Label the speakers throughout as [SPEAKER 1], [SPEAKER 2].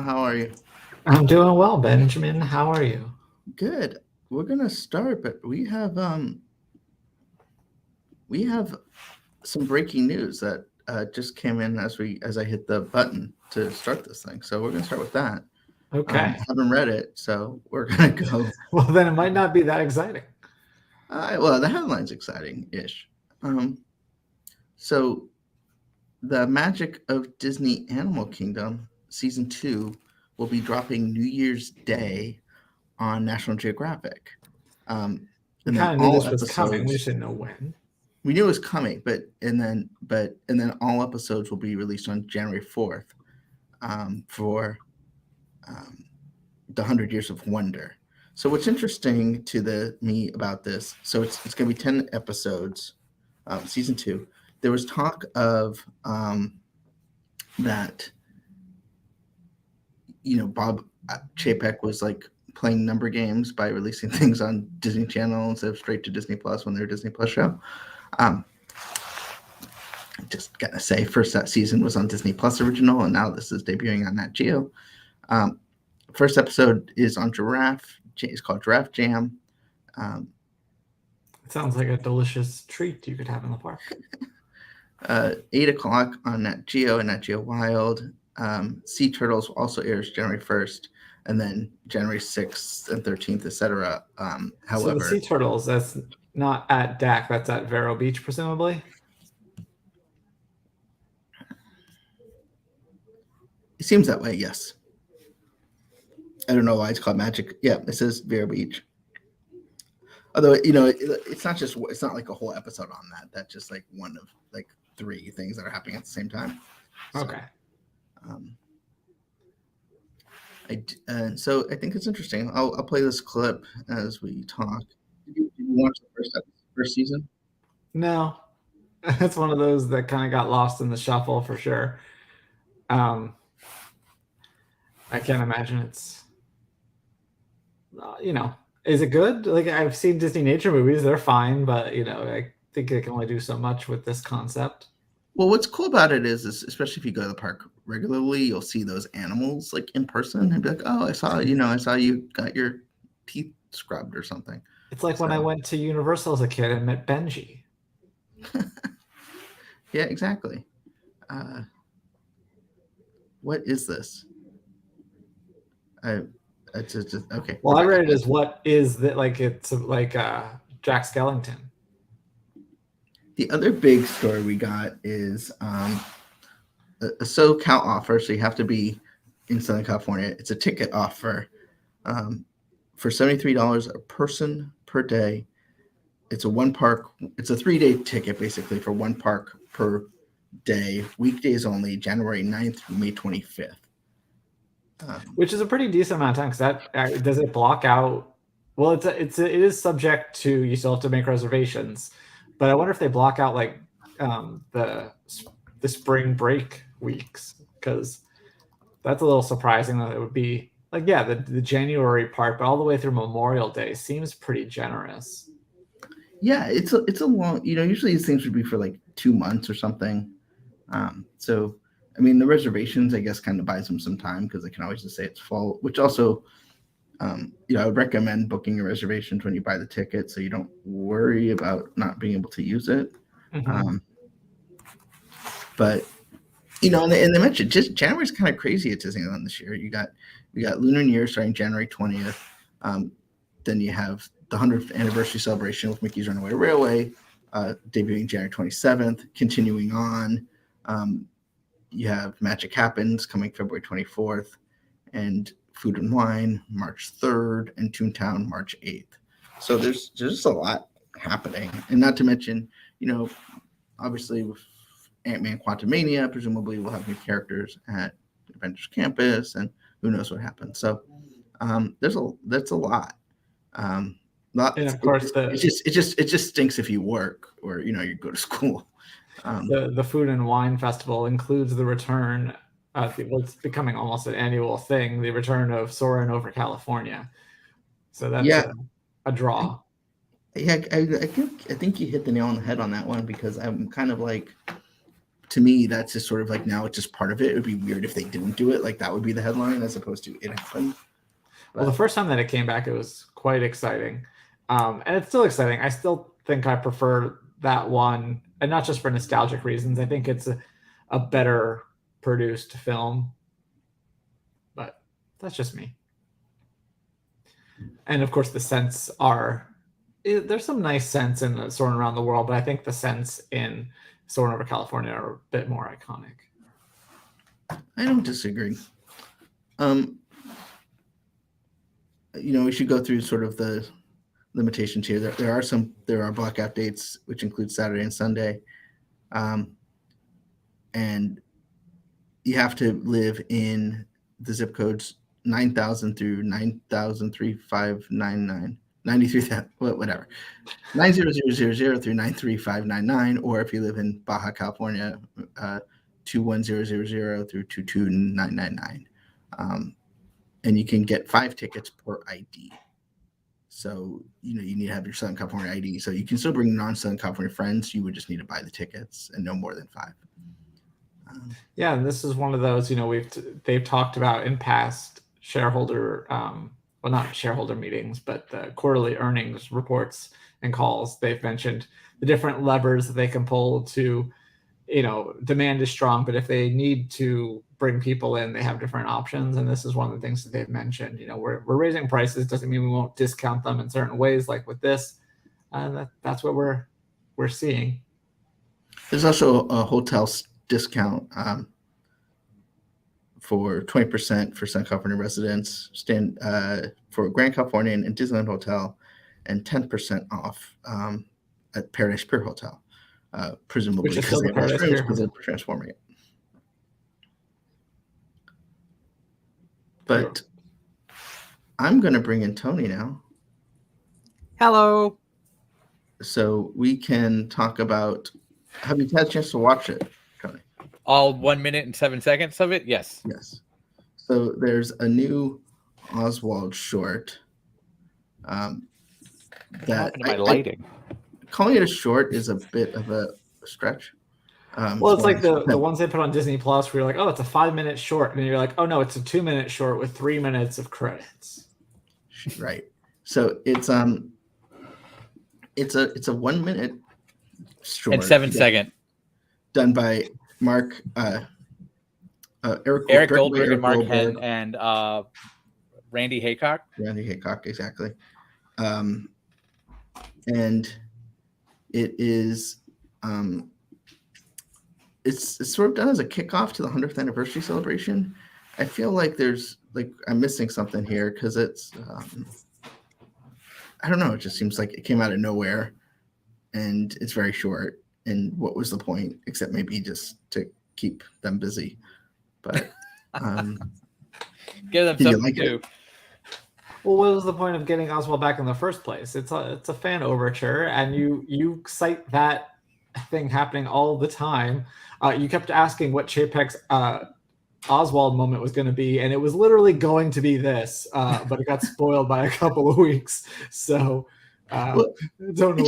[SPEAKER 1] How are you?
[SPEAKER 2] I'm doing well, Benjamin. How are you?
[SPEAKER 1] Good. We're gonna start, but we have some breaking news that just came in as I hit the button to start this thing. So we're gonna start with that.
[SPEAKER 2] Okay.
[SPEAKER 1] Haven't read it, so we're gonna go.
[SPEAKER 2] Well, then it might not be that exciting.
[SPEAKER 1] Well, the headline's exciting-ish. Um, so the Magic of Disney Animal Kingdom season 2 will be dropping New Year's Day on National Geographic.
[SPEAKER 2] We
[SPEAKER 1] And then
[SPEAKER 2] kind of knew
[SPEAKER 1] all
[SPEAKER 2] this was coming. We
[SPEAKER 1] episodes
[SPEAKER 2] just didn't know when.
[SPEAKER 1] we knew it was coming, but all episodes will be released on January 4th for um, the 100 Years of Wonder. So what's interesting to me about this? So it's going to be 10 episodes, season 2. There was talk of that Bob Chapek was like playing number games by releasing things on Disney Channel instead of straight to Disney Plus when they're a Disney Plus show. Um, just gotta say, first that season was on Disney Plus original, and now this is debuting on Nat Geo. First episode is on Giraffe. It's called Giraffe Jam.
[SPEAKER 2] It sounds like a delicious treat you could have in the park.
[SPEAKER 1] 8 o'clock on Nat Geo and Nat Geo Wild. Sea Turtles also airs January 1st, and then January 6th and 13th, etc.
[SPEAKER 2] So the Sea Turtles, that's not at DAC, that's at Vero Beach, presumably?
[SPEAKER 1] It seems that way, yes. I don't know why it's called Magic. Yeah, it says Vero Beach. Although it's not like a whole episode on that. That's just like one of like 3 things that are happening at the same time. So,
[SPEAKER 2] Okay.
[SPEAKER 1] So I think it's interesting. I'll play this clip as we talk. Did you watch the first season?
[SPEAKER 2] No, it's one of those that kind of got lost in the shuffle for sure. I can't imagine it's, is it good? Like, I've seen Disney nature movies, they're fine, but I think they can only do so much with this concept.
[SPEAKER 1] Well, what's cool about it is especially if you go to the park regularly, you'll see those animals like in person and be like, "Oh, I saw you got your teeth scrubbed or something."
[SPEAKER 2] It's like when I went to Universal as a kid and met Benji.
[SPEAKER 1] Yeah, exactly. What is this? It's just okay.
[SPEAKER 2] Well, I read it as what is that, like it's like Jack Skellington.
[SPEAKER 1] The other big story we got is a SoCal offer. So you have to be in Southern California. It's a ticket offer for $73 a person per day. It's a 3-day ticket basically for one park per day, weekdays only, January 9th through May 25th.
[SPEAKER 2] Which is a pretty decent amount of time, because that does it block out. Well, it is subject to, you still have to make reservations, but I wonder if they block out like the spring break weeks, because that's a little surprising that it would be like, yeah, the January part, but all the way through Memorial Day seems pretty generous.
[SPEAKER 1] Yeah, it's a long. Usually these things would be for like 2 months or something. So I mean, the reservations, I guess, kind of buys them some time because they can always just say it's full, which also, I would recommend booking your reservations when you buy the ticket so you don't worry about not being able to use it.
[SPEAKER 2] Mm-hmm.
[SPEAKER 1] But, and they mentioned just January's kind of crazy at Disneyland this year. We got Lunar New Year starting January 20th. Then you have the 100th anniversary celebration with Mickey's Runaway Railway, debuting January 27th, continuing on. You have Magic Happens coming February 24th, and Food and Wine March 3rd, and Toontown March 8th. So there's just a lot happening. And not to mention, obviously with Ant-Man Quantumania, presumably we'll have new characters at Avengers Campus, and who knows what happens. So that's a lot. And of
[SPEAKER 2] course,
[SPEAKER 1] it just stinks if you work or you go to school.
[SPEAKER 2] The Food and Wine Festival includes the return of what's becoming almost an annual thing, the return of Soarin' Over California. So that's a draw.
[SPEAKER 1] Yeah, I think you hit the nail on the head on that one, because I'm kind of like, to me, that's just sort of like now it's just part of it. It would be weird if they didn't do it. Like that would be the headline as opposed to it happened. But,
[SPEAKER 2] well, the first time that it came back, it was quite exciting. And it's still exciting. I still think I prefer that one, and not just for nostalgic reasons. I think it's a better produced film, but that's just me. And of course, the scents there's some nice scents in Soarin' Around the World, but I think the scents in Soarin' Over California are a bit more iconic.
[SPEAKER 1] I don't disagree. We should go through sort of the limitations here. There are blackout dates, which include Saturday and Sunday. And you have to live in the zip codes 9,000 through 9,03599, 93,000, whatever, 90000 through 93599, or if you live in Baja California, 21000 through 22999. And you can get 5 tickets per ID. So, you need to have your Southern California ID. So you can still bring non-Southern California friends. You would just need to buy the tickets and no more than 5.
[SPEAKER 2] Yeah, and this is one of those, they've talked about in past shareholder, well, not shareholder meetings, but the quarterly earnings reports and calls. They've mentioned the different levers that they can pull to, demand is strong, but if they need to bring people in, they have different options. And this is one of the things that they've mentioned. We're raising prices. Doesn't mean we won't discount them in certain ways, like with this. That's what we're seeing.
[SPEAKER 1] There's also a hotel discount for 20% for Southern California residents, for Grand California and Disneyland Hotel, and 10% off at Paradise Pier Hotel, presumably because they have rooms because they're transforming it. But I'm going to bring in Tony now.
[SPEAKER 3] Hello.
[SPEAKER 1] So we can talk about, have you had a chance to watch it, Tony?
[SPEAKER 3] All 1 minute and 7 seconds of it? Yes.
[SPEAKER 1] Yes. So there's a new Oswald short that
[SPEAKER 3] my lighting.
[SPEAKER 1] Calling it a short is a bit of a stretch.
[SPEAKER 2] Well, it's like the ones they put on Disney Plus where you're like, oh, it's a 5-minute short. And then you're like, oh, no, it's a 2-minute short with 3 minutes of credits.
[SPEAKER 1] Right. So it's a 1 minute short.
[SPEAKER 3] And 7 second.
[SPEAKER 1] Done by Mark,
[SPEAKER 3] Eric Goldberg and Mark Henn and Randy Haycock.
[SPEAKER 1] Randy Haycock, exactly. And it is it's sort of done as a kickoff to the 100th anniversary celebration. I feel like I'm missing something here because it's I don't know. It just seems like it came out of nowhere, and it's very short. And what was the point, except maybe just to keep them busy? But
[SPEAKER 3] give them something to do.
[SPEAKER 2] Well, what was the point of getting Oswald back in the first place? It's a fan overture, and you cite that thing happening all the time. You kept asking what Chapek's Oswald moment was going to be, and it was literally going to be this, but it got spoiled by a couple of weeks. So don't know.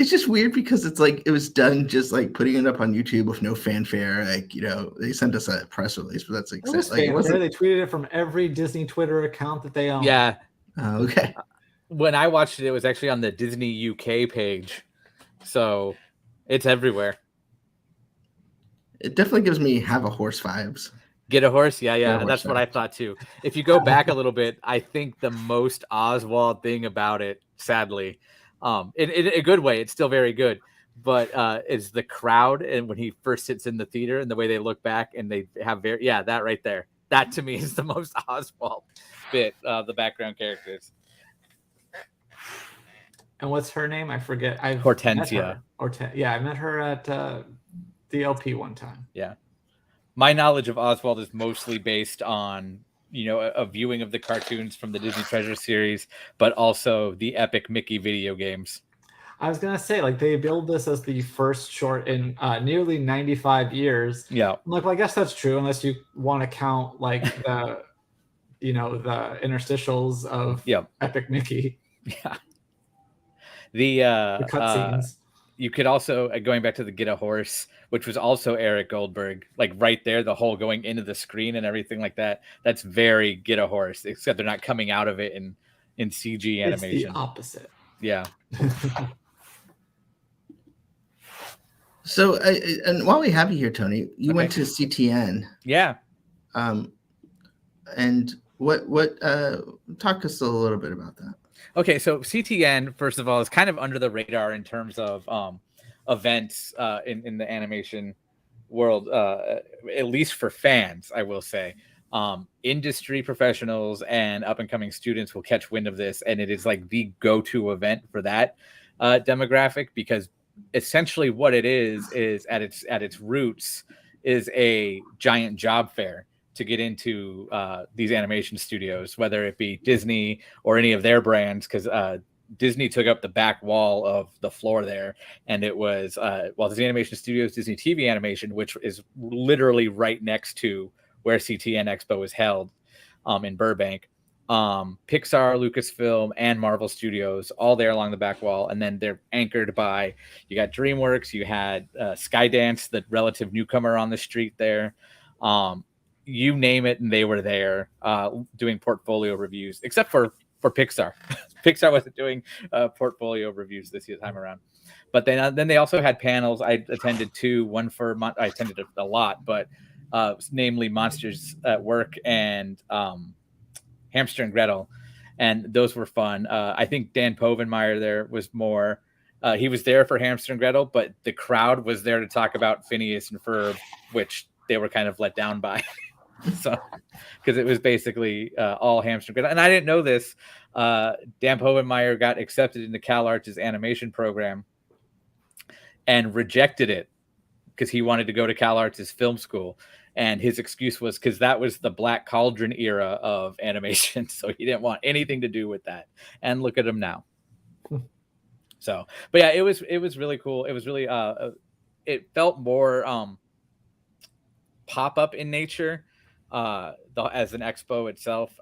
[SPEAKER 1] It's just weird because it's like it was done just like putting it up on YouTube with no fanfare. Like, they sent us a press release, but that's like,
[SPEAKER 2] they tweeted it from every Disney Twitter account that they own.
[SPEAKER 3] Yeah.
[SPEAKER 1] Okay.
[SPEAKER 3] When I watched it, it was actually on the Disney UK page, so it's everywhere.
[SPEAKER 1] It definitely gives me Have a Horse vibes.
[SPEAKER 3] Get a horse? Yeah. That's what I thought too. If you go back a little bit, I think the most Oswald thing about it, sadly, in a good way, it's still very good, but is the crowd and when he first sits in the theater and the way they look back and they have that right there. That to me is the most Oswald bit of the background characters.
[SPEAKER 2] And what's her name? I forget.
[SPEAKER 3] Hortensia.
[SPEAKER 2] I met her at the LP one time.
[SPEAKER 3] Yeah. My knowledge of Oswald is mostly based on, a viewing of the cartoons from the Disney Treasure series, but also the epic Mickey video games.
[SPEAKER 2] I was going to say, they build this as the first short in nearly 95 years.
[SPEAKER 3] Yeah.
[SPEAKER 2] I'm like, well, I guess that's true, unless you want to count the, the interstitials of epic Mickey.
[SPEAKER 3] Yeah. The
[SPEAKER 2] cutscenes.
[SPEAKER 3] You could also, going back to the Get a Horse, which was also Eric Goldberg, like right there, the whole going into the screen and everything like that. That's very Get a Horse, except they're not coming out of it in CG animation.
[SPEAKER 2] It's the opposite.
[SPEAKER 3] Yeah.
[SPEAKER 1] So, and while we have you here, Tony, you went to CTN.
[SPEAKER 3] Yeah.
[SPEAKER 1] And what talk us a little bit about that.
[SPEAKER 3] Okay, so CTN, first of all, is kind of under the radar in terms of events in the animation world, at least for fans, I will say. Industry professionals and up-and-coming students will catch wind of this, and it is like the go-to event for that demographic, because essentially what it is at its roots is a giant job fair to get into these animation studios, whether it be Disney or any of their brands, because Disney took up the back wall of the floor there, and it was Disney Animation Studios, Disney TV Animation, which is literally right next to where CTN Expo is held in Burbank. Pixar, Lucasfilm, and Marvel Studios, all there along the back wall, and then they're anchored by, you got DreamWorks, you had Skydance, the relative newcomer on the street there. You name it, and they were there doing portfolio reviews, except for Pixar. Pixar wasn't doing portfolio reviews this year time around. But then they also had panels. I attended two. One for I attended a lot, but namely Monsters at Work and Hamster and Gretel, and those were fun. I think Dan Povenmire there was more. He was there for Hamster and Gretel, but the crowd was there to talk about Phineas and Ferb, which they were kind of let down by. So, because it was basically all Hamster and Gretel, and I didn't know this. Dan Povenmire got accepted into CalArts' animation program and rejected it because he wanted to go to CalArts' film school. And his excuse was because that was the Black Cauldron era of animation. So he didn't want anything to do with that. And look at him now. So, but yeah, it was really cool. It was really, it felt more pop-up in nature as an expo itself.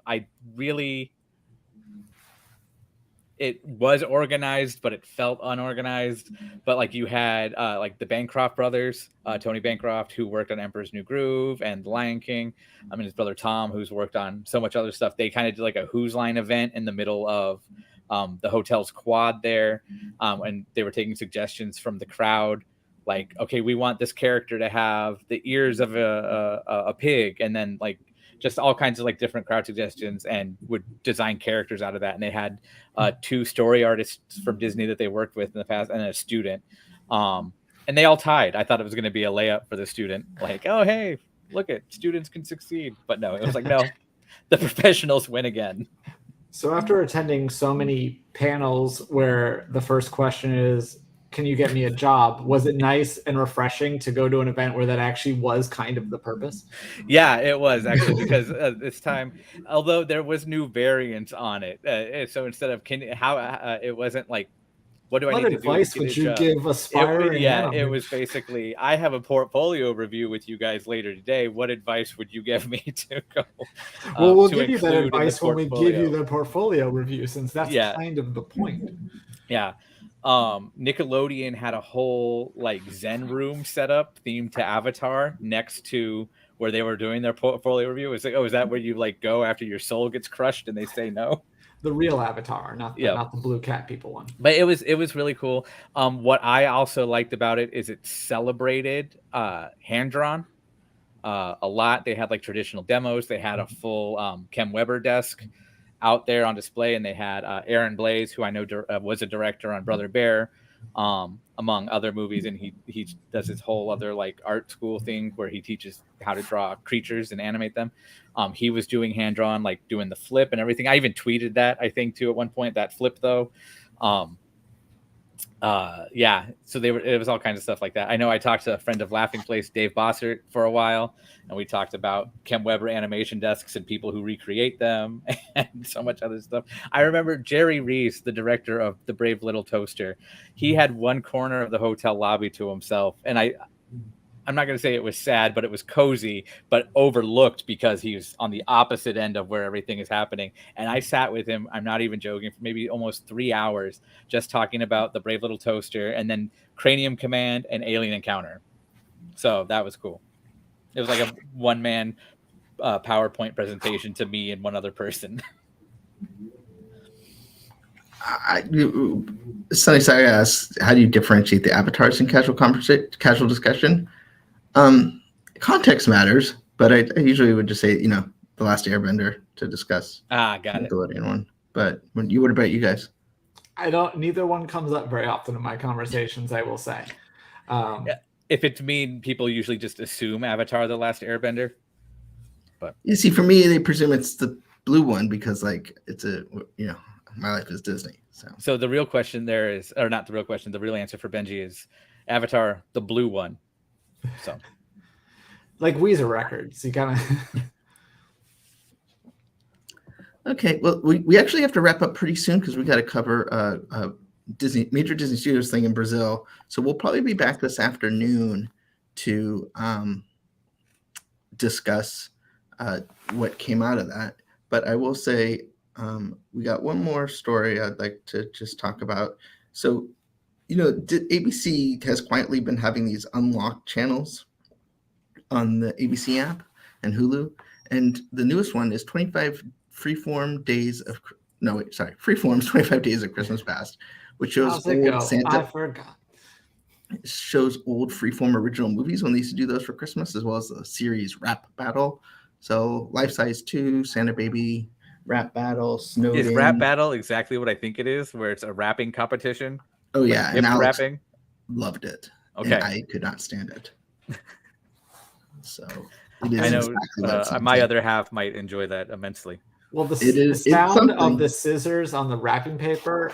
[SPEAKER 3] It was organized, but it felt unorganized. But like you had like the Bancroft brothers, Tony Bancroft, who worked on Emperor's New Groove and The Lion King. I mean, his brother Tom, who's worked on so much other stuff. They kind of did like a Who's Line event in the middle of the hotel's quad there. And they were taking suggestions from the crowd. Like, okay, we want this character to have the ears of a pig, and then like just all kinds of like different crowd suggestions, and would design characters out of that. And they had two story artists from Disney that they worked with in the past, and a student. And they all tied. I thought it was going to be a layup for the student. Like, oh, hey, look at students can succeed. But no, it was like, no, the professionals win again.
[SPEAKER 2] So after attending so many panels where the first question is, can you get me a job? Was it nice and refreshing to go to an event where that actually was kind of the purpose?
[SPEAKER 3] Yeah, it was actually, because this time, although there was new variants on it, so instead of it wasn't like, what do I need to do? What advice
[SPEAKER 2] would you give aspiring?
[SPEAKER 3] It was basically, I have a portfolio review with you guys later today. What advice would you give me to go?
[SPEAKER 2] Well, we'll give you that advice when we give you the portfolio review, since that's kind of the point.
[SPEAKER 3] Yeah. Nickelodeon had a whole like Zen room set up themed to Avatar next to where they were doing their portfolio review. It's like, oh, is that where you like go after your soul gets crushed and they say no?
[SPEAKER 2] The real Avatar, not the blue cat people one.
[SPEAKER 3] But it was really cool. What I also liked about it is it celebrated hand drawn a lot. They had like traditional demos. They had a full Kem Weber desk out there on display, and they had Aaron Blaise, who I know was a director on Brother Bear, among other movies, and he does his whole other like art school thing where he teaches how to draw creatures and animate them. He was doing hand drawn, like doing the flip and everything. I even tweeted that, I think, too, at one point, that flip though. So it was all kinds of stuff like that. I know I talked to a friend of Laughing Place, Dave Bossert, for a while, and we talked about Kem Weber animation desks and people who recreate them and so much other stuff. I remember Jerry Reese, the director of The Brave Little Toaster, he had one corner of the hotel lobby to himself, and I'm not going to say it was sad, but it was cozy, but overlooked because he was on the opposite end of where everything is happening. And I sat with him, I'm not even joking, for maybe almost 3 hours just talking about The Brave Little Toaster and then Cranium Command and Alien Encounter. So that was cool. It was like a one-man PowerPoint presentation to me and one other person.
[SPEAKER 1] Sunny Saga asks, how do you differentiate the avatars in casual discussion? Context matters, but I usually would just say, The Last Airbender to discuss.
[SPEAKER 3] Got
[SPEAKER 1] the
[SPEAKER 3] it.
[SPEAKER 1] Nickelodeon one. But what about you guys?
[SPEAKER 2] Neither one comes up very often in my conversations, I will say.
[SPEAKER 3] If it's me, people usually just assume Avatar: The Last Airbender. But
[SPEAKER 1] you see, for me, they presume it's the blue one because, it's my life is Disney.
[SPEAKER 3] So the real question there is, or not the real question, the real answer for Benji is Avatar, the blue one. So,
[SPEAKER 2] like Weezer Records, you kind of.
[SPEAKER 1] Okay, well, we actually have to wrap up pretty soon because we got to cover major Disney Studios thing in Brazil. So we'll probably be back this afternoon to discuss what came out of that. But I will say we got one more story I'd like to just talk about. So, ABC has quietly been having these unlocked channels on the ABC app and Hulu. And the newest one is 25 Freeform's 25 Days of Christmas Past, which shows old Santa.
[SPEAKER 2] I forgot.
[SPEAKER 1] Shows old Freeform original movies when they used to do those for Christmas, as well as the series Rap Battle. So Life Size 2, Santa Baby, Rap Battle, Snowden.
[SPEAKER 3] Is Rap Battle exactly what I think it is, where it's a rapping competition?
[SPEAKER 1] Oh yeah,
[SPEAKER 3] like
[SPEAKER 1] and Alex
[SPEAKER 3] rapping?
[SPEAKER 1] Loved it.
[SPEAKER 3] Okay.
[SPEAKER 1] And I could not stand it. So it is
[SPEAKER 3] I know
[SPEAKER 1] exactly
[SPEAKER 3] my other half might enjoy that immensely.
[SPEAKER 2] Well, the sound of the scissors on the wrapping paper,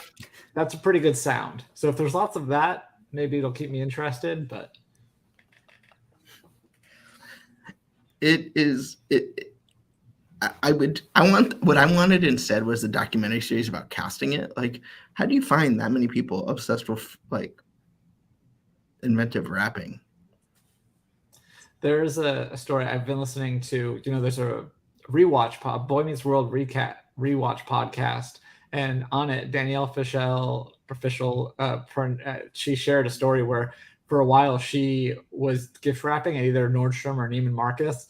[SPEAKER 2] that's a pretty good sound. So if there's lots of that, maybe it'll keep me interested, but
[SPEAKER 1] what I wanted instead was a documentary series about casting it. Like, how do you find that many people obsessed with inventive rapping?
[SPEAKER 2] There's a story I've been listening to. There's a Boy Meets World rewatch podcast, and on it, Danielle Fishel, she shared a story where for a while she was gift wrapping at either Nordstrom or Neiman Marcus.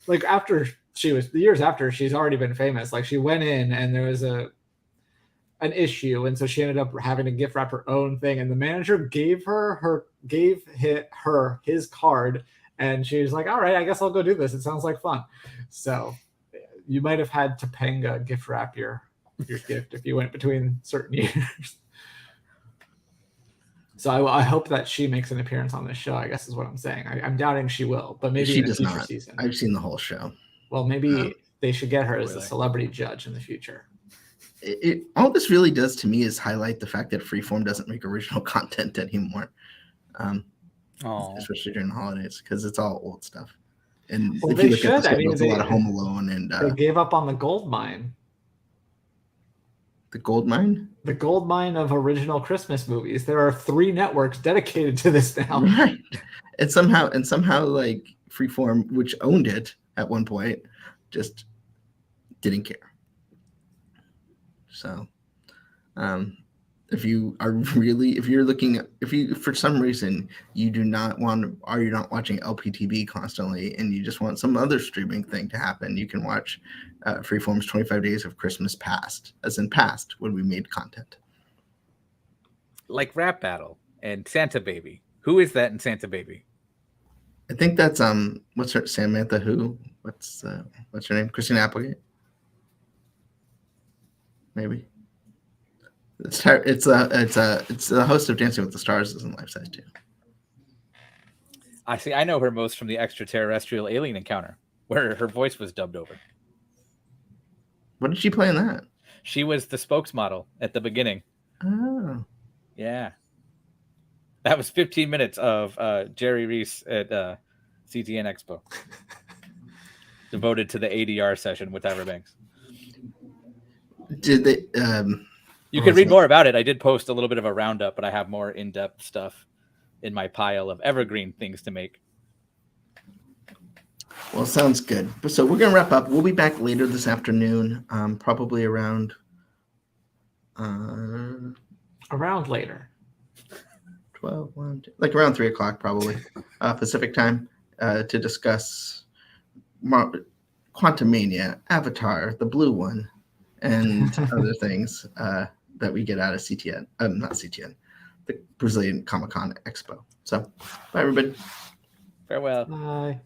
[SPEAKER 2] Like years after she's already been famous, like she went in and there was an issue, and so she ended up having to gift wrap her own thing, and the manager gave her his card, and she was like, all right, I guess I'll go do this. It sounds like fun. So you might have had Topanga gift wrap your gift if you went between certain years. So I hope that she makes an appearance on this show, I guess is what I'm saying. I'm doubting she will, but maybe
[SPEAKER 1] she
[SPEAKER 2] in a
[SPEAKER 1] does
[SPEAKER 2] future
[SPEAKER 1] not.
[SPEAKER 2] season.
[SPEAKER 1] I've seen the whole show.
[SPEAKER 2] Well, maybe they should get her as a celebrity judge in the future.
[SPEAKER 1] All this really does to me is highlight the fact that Freeform doesn't make original content anymore, especially during the holidays, because it's all old stuff. And if you look at the schedule, it's a lot of Home Alone, and
[SPEAKER 2] they gave up on the gold mine.
[SPEAKER 1] The gold mine?
[SPEAKER 2] The gold mine of original Christmas movies. There are 3 networks dedicated to this now.
[SPEAKER 1] Right. And somehow like Freeform, which owned it at one point, just didn't care. So if you for some reason you're not watching LPTV constantly and you just want some other streaming thing to happen, you can watch Freeform's 25 Days of Christmas Past, as in past when we made content.
[SPEAKER 3] Like Rap Battle and Santa Baby. Who is that in Santa Baby?
[SPEAKER 1] I think that's what's her Samantha who? What's her name? Christina Applegate? Maybe. It's the host of Dancing with the Stars is in Life Size 2.
[SPEAKER 3] I know her most from the Extraterrestrial Alien Encounter, where her voice was dubbed over.
[SPEAKER 1] What did she play in that?
[SPEAKER 3] She was the spokesmodel at the beginning.
[SPEAKER 1] Oh.
[SPEAKER 3] Yeah. That was 15 minutes of Jerry Reese at CTN Expo. Devoted to the ADR session with Tyra Banks.
[SPEAKER 1] Did they...
[SPEAKER 3] You can read more about it. I did post a little bit of a roundup, but I have more in-depth stuff in my pile of evergreen things to make.
[SPEAKER 1] Well, sounds good. So we're going to wrap up. We'll be back later this afternoon, probably around
[SPEAKER 2] later.
[SPEAKER 1] 12 12, 1, 2, like around 3 o'clock probably, Pacific time, to discuss Quantumania, Avatar, the blue one, and other things that we get out of CTN, not CTN, the Brazilian Comic Con Expo. So, bye everybody.
[SPEAKER 3] Farewell.
[SPEAKER 2] Bye.